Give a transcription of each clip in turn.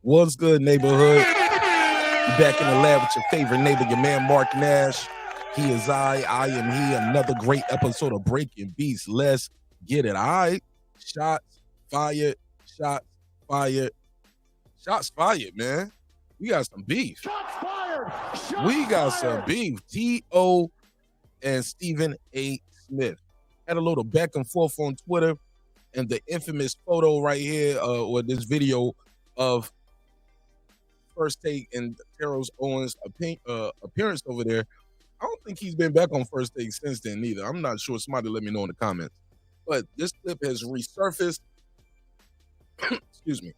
What's good, neighborhood? You back in the lab with your favorite neighbor, your man Mark Nash. He is I am he. Another great episode of Breaking Beats. Let's get it. All right. Shots fired. Shots fired. Shots fired, man. We got some beef. Shots fired. We got some beef. T.O. and Stephen A. Smith had a little back and forth on Twitter, and the infamous photo right here, or this video of First Take and Terrell Owens' appearance over there. I don't think he's been back on First Take since then either. I'm not sure. Somebody let me know in the comments. But this clip has resurfaced. Excuse me.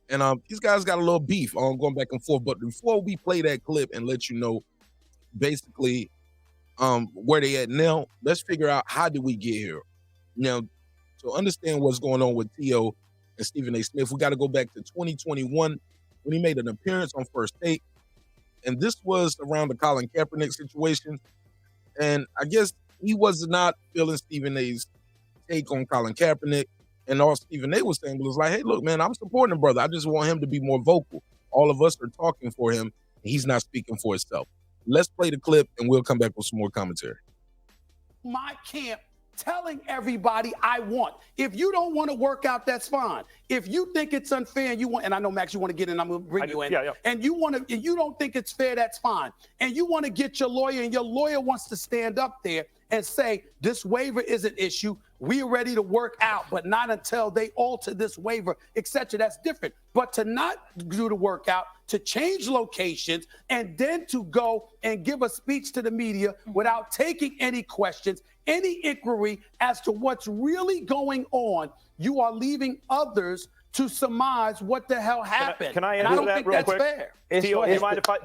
And these guys got a little beef on going back and forth. But before we play that clip and let you know basically where they at now, let's figure out how did we get here. Now, to understand what's going on with T.O. and Stephen A. Smith, we got to go back to 2021 when he made an appearance on First Take. And this was around the Colin Kaepernick situation. And I guess he was not feeling Stephen A.'s take on Colin Kaepernick. And all Stephen A. was saying was like, hey, look, man, I'm supporting him, brother. I just want him to be more vocal. All of us are talking for him, and he's not speaking for himself. Let's play the clip, and we'll come back with some more commentary. My camp telling everybody I want. If you don't want to work out, that's fine. If you think it's unfair and you want, and I know Max, you want to get in, I'm going to bring you in. Yeah. And you don't think it's fair, that's fine. And you want to get your lawyer, and your lawyer wants to stand up there and say, this waiver is an issue. We're ready to work out, but not until they alter this waiver, etc. That's different. But to not do the workout, to change locations, and then to go and give a speech to the media without taking any questions, any inquiry as to what's really going on, you are leaving others to surmise what the hell happened. Can I and answer I don't that think real that's quick? fair. Tio, do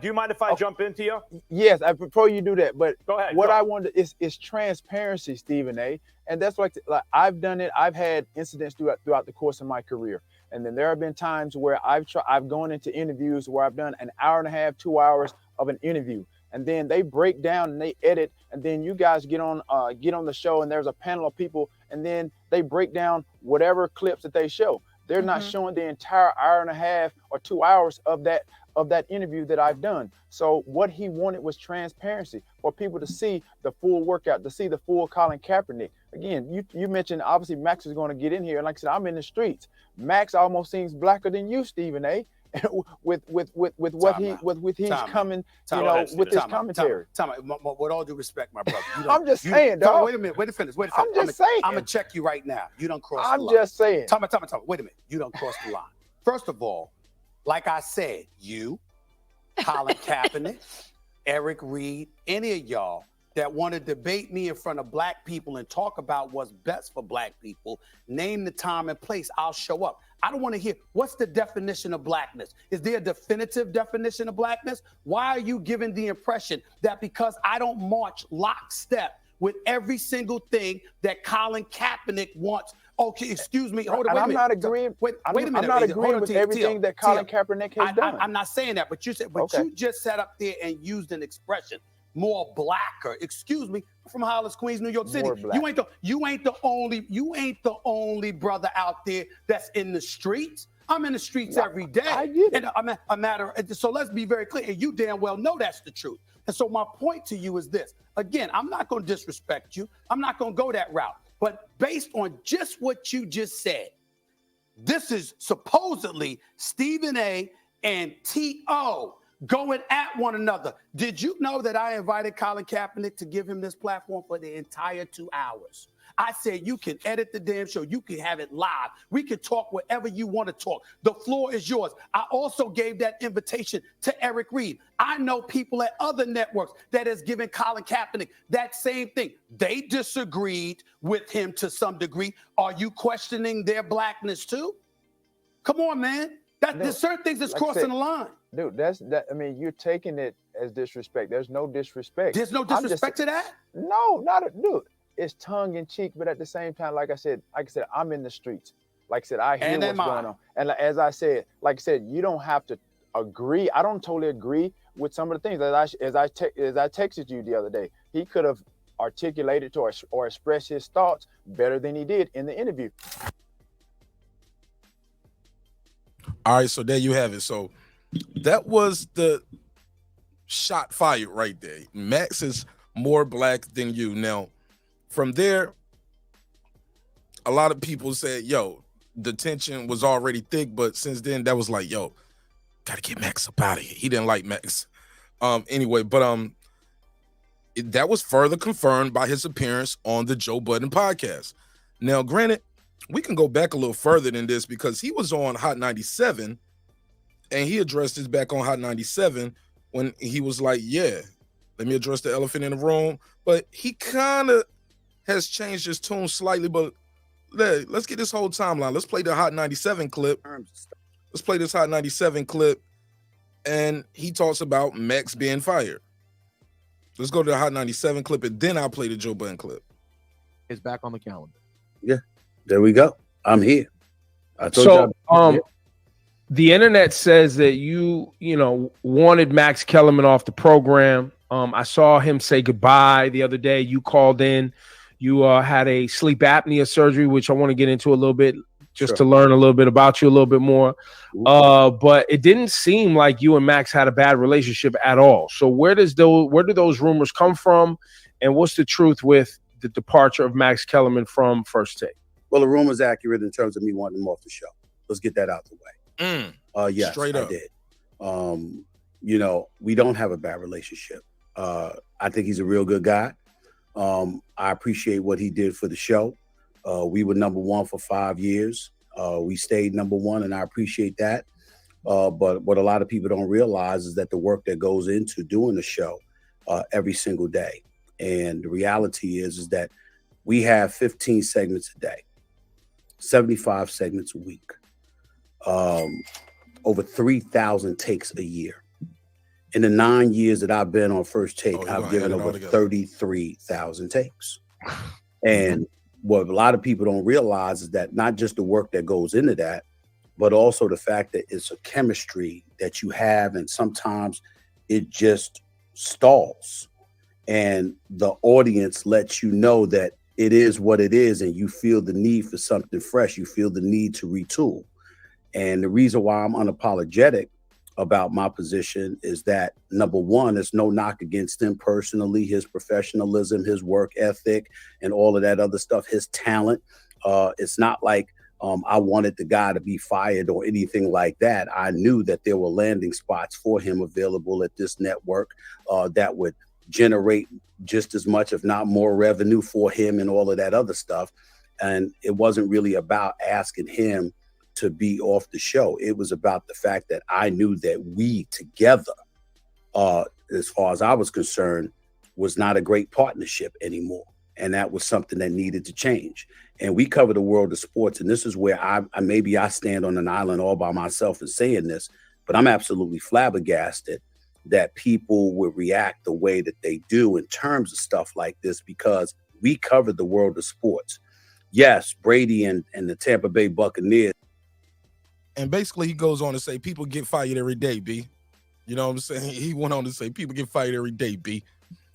you mind if I jump in, Tio? Yes, before you do that, but Go ahead. what I wanted is transparency, Stephen A. And that's like I've done it. I've had incidents throughout the course of my career. And then there have been times where I've gone into interviews where I've done an hour and a half, 2 hours of an interview. And then they break down and they edit. And then you guys get on the show and there's a panel of people. And then they break down whatever clips that they show. They're not showing the entire hour and a half or 2 hours of that interview that I've done. So what he wanted was transparency for people to see the full workout, to see the full Colin Kaepernick. Again, you mentioned obviously Max is going to get in here, and like I said, I'm in the streets. Max almost seems blacker than you, Stephen A. with what he's coming, with his commentary. With all due respect, my brother. I'm just saying, dog. Wait a minute. Wait to finish. I'm just saying. I'm gonna check you right now. You don't cross the line. I'm just saying. Tell me. Wait a minute. You don't cross the line. First of all, like I said, you, Colin Kaepernick, Eric Reed, any of y'all that want to debate me in front of black people and talk about what's best for black people, name the time and place, I'll show up. I don't want to hear, what's the definition of blackness? Is there a definitive definition of blackness? Why are you giving the impression that because I don't march lockstep with every single thing that Colin Kaepernick wants? Okay, excuse me. Hold on, wait a minute. I'm not agreeing. Wait a minute. I'm not agreeing with everything that Colin Kaepernick has done. I'm not saying that, but you said, you just sat up there and used an expression, more blacker. Excuse me, from Hollis, Queens, New York City. You ain't the only brother out there that's in the streets. I'm in the streets every day. I get it. And so let's be very clear. And you damn well know that's the truth. And so my point to you is this. Again, I'm not going to disrespect you. I'm not going to go that route. But based on just what you just said, this is supposedly Stephen A. and T.O. going at one another. Did you know that I invited Colin Kaepernick to give him this platform for the entire 2 hours? I said, you can edit the damn show. You can have it live. We can talk whatever you want to talk. The floor is yours. I also gave that invitation to Eric Reed. I know people at other networks that has given Colin Kaepernick that same thing. They disagreed with him to some degree. Are you questioning their blackness too? Come on, man. There's certain things that's crossing the line. Dude, you're taking it as disrespect. There's no disrespect. There's no disrespect to that? No, dude. It's tongue in cheek, but at the same time, like I said, I'm in the streets. Like I said, I hear what's going on. And as I said, you don't have to agree. I don't totally agree with some of the things as I texted you the other day. He could have articulated or expressed his thoughts better than he did in the interview. All right, so there you have it. So that was the shot fired right there. Max is more black than you. Now, from there, a lot of people said, yo, the tension was already thick, but since then, that was like, yo, gotta get Max up out of here. He didn't like Max. Anyway, but that was further confirmed by his appearance on the Joe Budden podcast. Now, granted, we can go back a little further than this because he was on Hot 97 and he addressed his back on Hot 97 when he was like, yeah, let me address the elephant in the room. But he kind of has changed his tune slightly, but let's get this whole timeline. Let's play the Hot 97 clip. Let's play this Hot 97 clip. And he talks about Max being fired. Let's go to the Hot 97 clip, and then I'll play the Joe Budden clip. It's back on the calendar. Yeah, there we go. I'm here. I told you. The internet says that you wanted Max Kellerman off the program. I saw him say goodbye the other day. You called in. You had a sleep apnea surgery, which I want to get into a little bit just to learn a little bit about you a little bit more. But it didn't seem like you and Max had a bad relationship at all. So where do those rumors come from? And what's the truth with the departure of Max Kellerman from First Take? Well, the rumor's accurate in terms of me wanting him off the show. Let's get that out the way. Yes, straight up. I did. We don't have a bad relationship. I think he's a real good guy. I appreciate what he did for the show. We were number one for 5 years. We stayed number one, and I appreciate that. But what a lot of people don't realize is that the work that goes into doing the show every single day. And the reality is that we have 15 segments a day, 75 segments a week, over 3,000 takes a year. In the 9 years that I've been on First Take, I've given over 33,000 takes. And what a lot of people don't realize is that not just the work that goes into that, but also the fact that it's a chemistry that you have, and sometimes it just stalls. And the audience lets you know that it is what it is, and you feel the need for something fresh. You feel the need to retool. And the reason why I'm unapologetic about my position is that, number one, there's no knock against him personally, his professionalism, his work ethic, and all of that other stuff, his talent. It's not like I wanted the guy to be fired or anything like that. I knew that there were landing spots for him available at this network that would generate just as much, if not more, revenue for him and all of that other stuff. And it wasn't really about asking him to be off the show. It was about the fact that I knew that we together, as far as I was concerned, was not a great partnership anymore. And that was something that needed to change. And we cover the world of sports. And this is where I maybe I stand on an island all by myself in saying this, but I'm absolutely flabbergasted that people would react the way that they do in terms of stuff like this, because we cover the world of sports. Yes, Brady and the Tampa Bay Buccaneers. And basically he goes on to say people get fired every day, B. You know what I'm saying? He went on to say people get fired every day, B.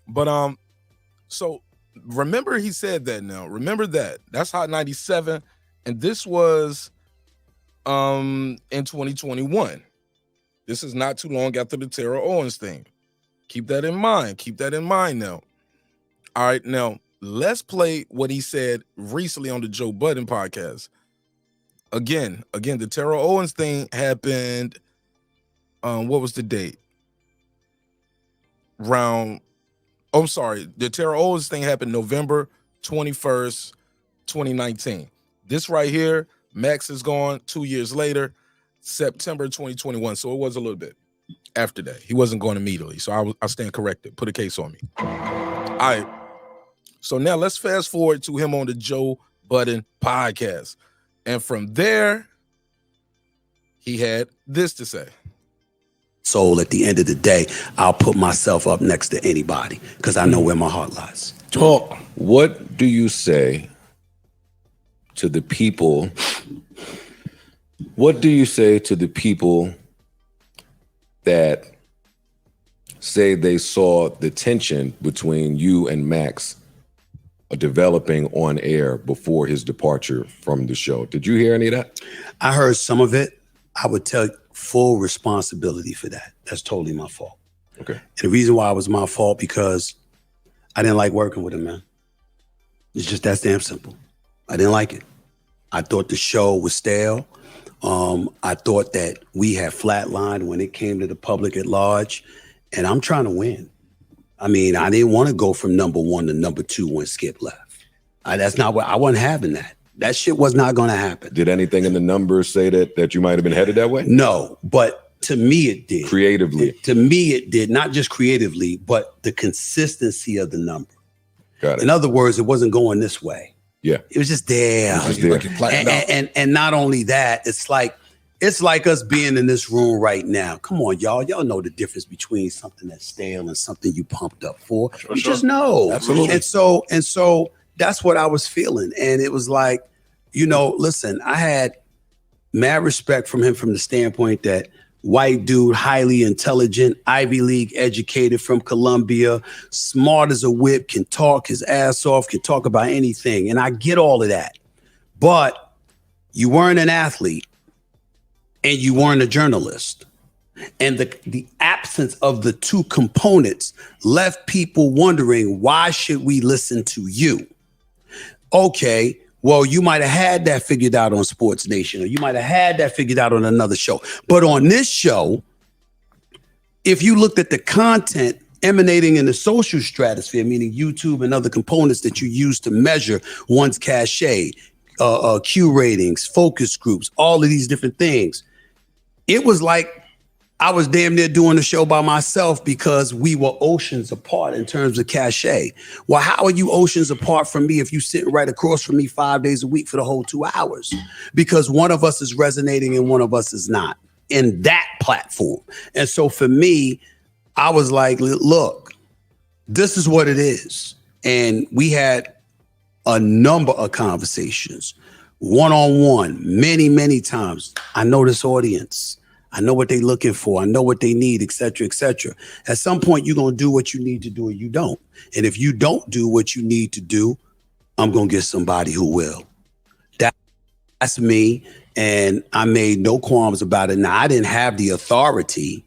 But so remember he said that now. Remember that. That's Hot 97. And this was in 2021. This is not too long after the Terrell Owens thing. Keep that in mind. Keep that in mind now. All right, now let's play what he said recently on the Joe Budden podcast. Again, the Terrell Owens thing happened. What was the date? The Terrell Owens thing happened November 21st, 2019. This right here, Max is gone 2 years later, September 2021. So it was a little bit after that. He wasn't going immediately. So I stand corrected. Put a case on me. All right. So now let's fast forward to him on the Joe Budden podcast. And from there, he had this to say. So at the end of the day, I'll put myself up next to anybody because I know where my heart lies. Talk. What do you say to the people? What do you say to the people that say they saw the tension between you and Max developing on air before his departure from the show? Did you hear any of that? I heard some of it. I would take full responsibility for that. That's totally my fault. Okay. And the reason why it was my fault, because I didn't like working with him, man. It's just that damn simple. I didn't like it. I thought the show was stale. I thought that we had flatlined when it came to the public at large. And I'm trying to win. I mean, I didn't want to go from number 1 to number 2 when Skip left. That's not what I wasn't having that. That shit was not going to happen. Did anything in the numbers say that you might have been headed that way? No, but to me it did. Creatively. To me it did, not just creatively, but the consistency of the number. Got it. In other words, it wasn't going this way. Yeah. It was just there. It was just there. And not only that, it's like us being in this room right now. Come on, y'all. Y'all know the difference between something that's stale and something you pumped up for. You just know. Absolutely. And so that's what I was feeling. And it was like, listen, I had mad respect from him from the standpoint that white dude, highly intelligent, Ivy League educated from Columbia, smart as a whip, can talk his ass off, can talk about anything. And I get all of that. But you weren't an athlete and you weren't a journalist. And the absence of the two components left people wondering, why should we listen to you? Okay, well, you might have had that figured out on Sports Nation, or you might have had that figured out on another show. But on this show, if you looked at the content emanating in the social stratosphere, meaning YouTube and other components that you use to measure one's cachet, Q ratings, focus groups, all of these different things, it was like I was damn near doing the show by myself because we were oceans apart in terms of cachet. Well, how are you oceans apart from me if you sitting right across from me 5 days a week for the whole 2 hours? Because one of us is resonating and one of us is not in that platform. And so for me, I was like, look, this is what it is. And we had a number of conversations, one-on-one, many, many times. I know this audience. I know what they're looking for. I know what they need, et cetera, et cetera. At some point, you're going to do what you need to do or you don't. And if you don't do what you need to do, I'm going to get somebody who will. That's me. And I made no qualms about it. Now, I didn't have the authority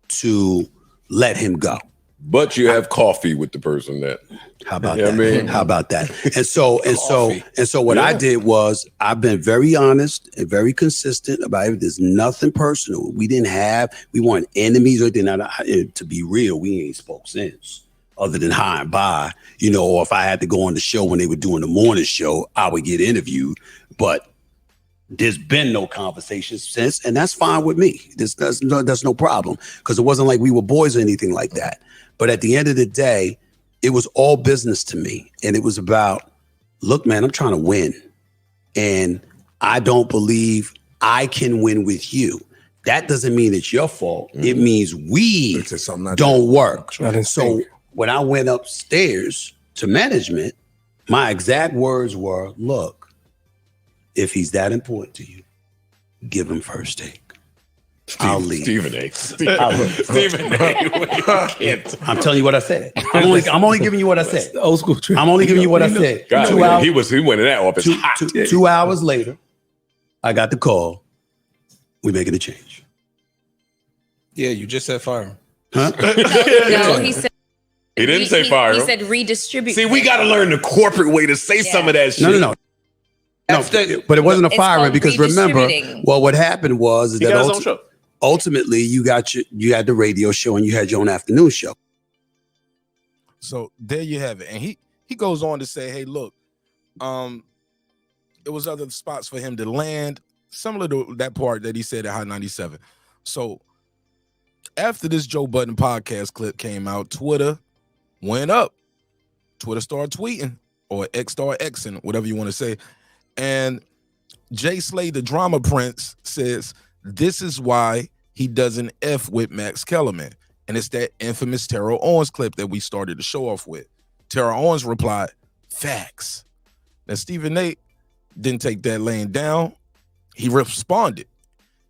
to let him go. But you have coffee with the person that. How about that? I mean? How about that? And so what I did was, I've been very honest and very consistent about it. There's nothing personal. We weren't enemies or anything. To be real, we ain't spoke since, other than high and by, or if I had to go on the show when they were doing the morning show, I would get interviewed. But there's been no conversation since, and that's fine with me. That's no problem, because it wasn't like we were boys or anything like that. But at the end of the day, it was all business to me. And it was about, look, man, I'm trying to win. And I don't believe I can win with you. That doesn't mean it's your fault. Mm-hmm. It means we don't work. So when I went upstairs to management, my exact words were, look, if he's that important to you, give him first take. I'll leave. Stephen A. I'm telling you what I said. I'm only giving you what I said. Old school trick. I'm only giving you what I said. God, he went in that office. 2 hours later, I got the call. We're making a change. Yeah, you just said fire him. Huh? No, he said. He didn't say fire him. He said redistribute. See, we got to learn the corporate way to say some of that shit. No. But it wasn't a firing, because remember, what happened was that ultimately you had the radio show and you had your own afternoon show. So there you have it. And he goes on to say, hey, look, it was other spots for him to land, similar to that part that he said at Hot 97. So after this Joe Budden podcast clip came out, Twitter went up. Twitter started tweeting, or X started Xing, whatever you want to say. And Jay Slade, the drama prince, says this is why he doesn't F with Max Kellerman. And it's that infamous Terrell Owens clip that we started the show off with. Terrell Owens replied, facts. Now, Stephen A. didn't take that laying down. He responded.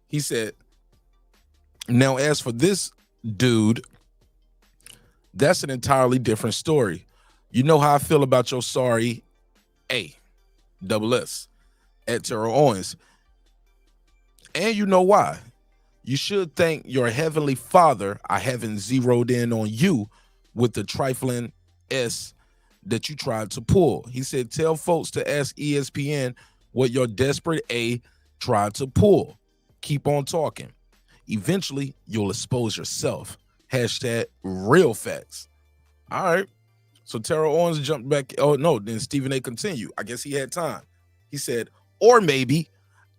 He said, now, as for this dude, that's an entirely different story. You know how I feel about your sorry A. Double S at Terrell Owens. And you know why? You should thank your heavenly Father. I haven't zeroed in on you with the trifling S that you tried to pull. He said, tell folks to ask ESPN what your desperate A tried to pull. Keep on talking. Eventually, you'll expose yourself. Hashtag real facts. All right. So Terrell Owens jumped back. Oh, no. Then Stephen A continued. I guess he had time. He said, or maybe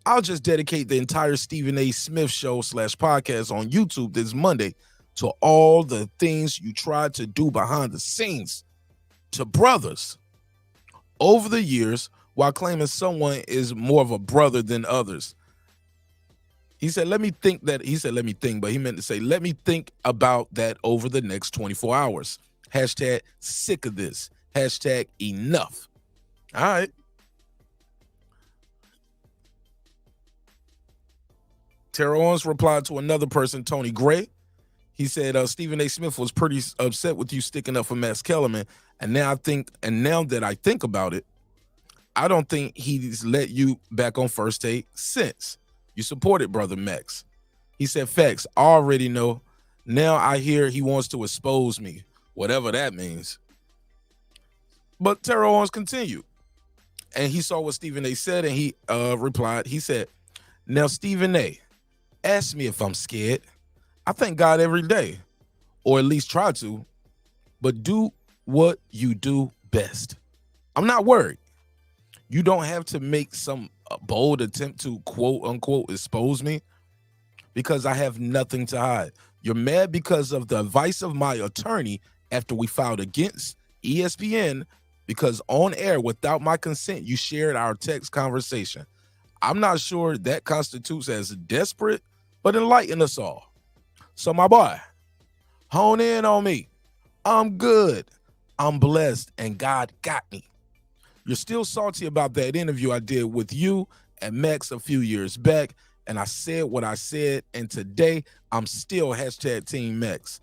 I'll just dedicate the entire Stephen A. Smith show / podcast on YouTube this Monday to all the things you tried to do behind the scenes to brothers over the years while claiming someone is more of a brother than others. He said, let me think, but he meant to say, let me think about that over the next 24 hours. Hashtag sick of this. Hashtag enough. All right. Terrell Owens replied to another person, Tony Gray. He said, Stephen A. Smith was pretty upset with you sticking up for Max Kellerman. And now that I think about it, I don't think he's let you back on First Take since you supported Brother Max. He said, facts, I already know. Now I hear he wants to expose me, whatever that means. But Terrell Owens continued. And he saw what Stephen A. said, and he replied. He said, now, Stephen A., ask me if I'm scared. I thank God every day, or at least try to, but do what you do best. I'm not worried. You don't have to make some bold attempt to quote unquote expose me because I have nothing to hide. You're mad because of the advice of my attorney after we filed against ESPN because on air without my consent, you shared our text conversation. I'm not sure that constitutes as desperate, but enlighten us all. So my boy, hone in on me. I'm good. I'm blessed, and God got me. You're still salty about that interview I did with you and Max a few years back, and I said what I said, and today I'm still hashtag Team Max.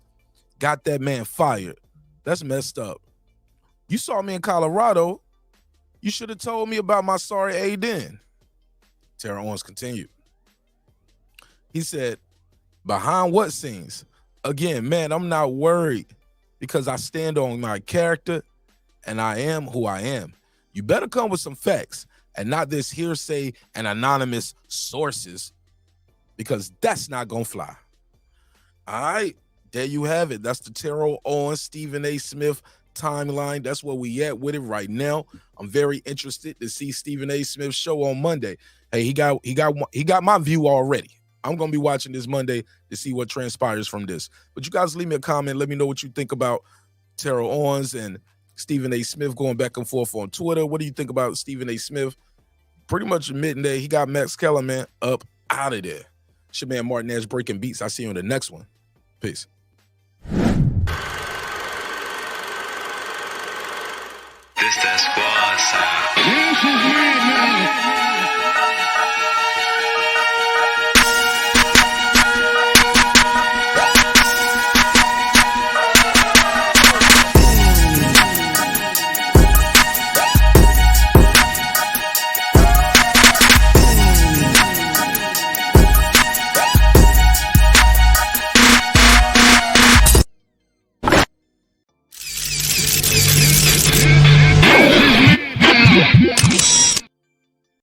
Got that man fired. That's messed up. You saw me in Colorado. You should have told me about my sorry A then. Terrell Owens continued. He said, behind what scenes? Again, man, I'm not worried because I stand on my character and I am who I am. You better come with some facts and not this hearsay and anonymous sources because that's not going to fly. All right, there you have it. That's the Terrell Owens, Stephen A. Smith timeline. That's where we at with it right now. I'm very interested to see Stephen A. Smith's show on Monday. Hey, he got my view already. I'm going to be watching this Monday to see what transpires from this. But you guys leave me a comment. Let me know what you think about Terrell Owens and Stephen A. Smith going back and forth on Twitter. What do you think about Stephen A. Smith pretty much admitting that he got Max Kellerman up out of there? It's your man Martin Nash breaking beats. I'll see you on the next one. Peace. This that squad side.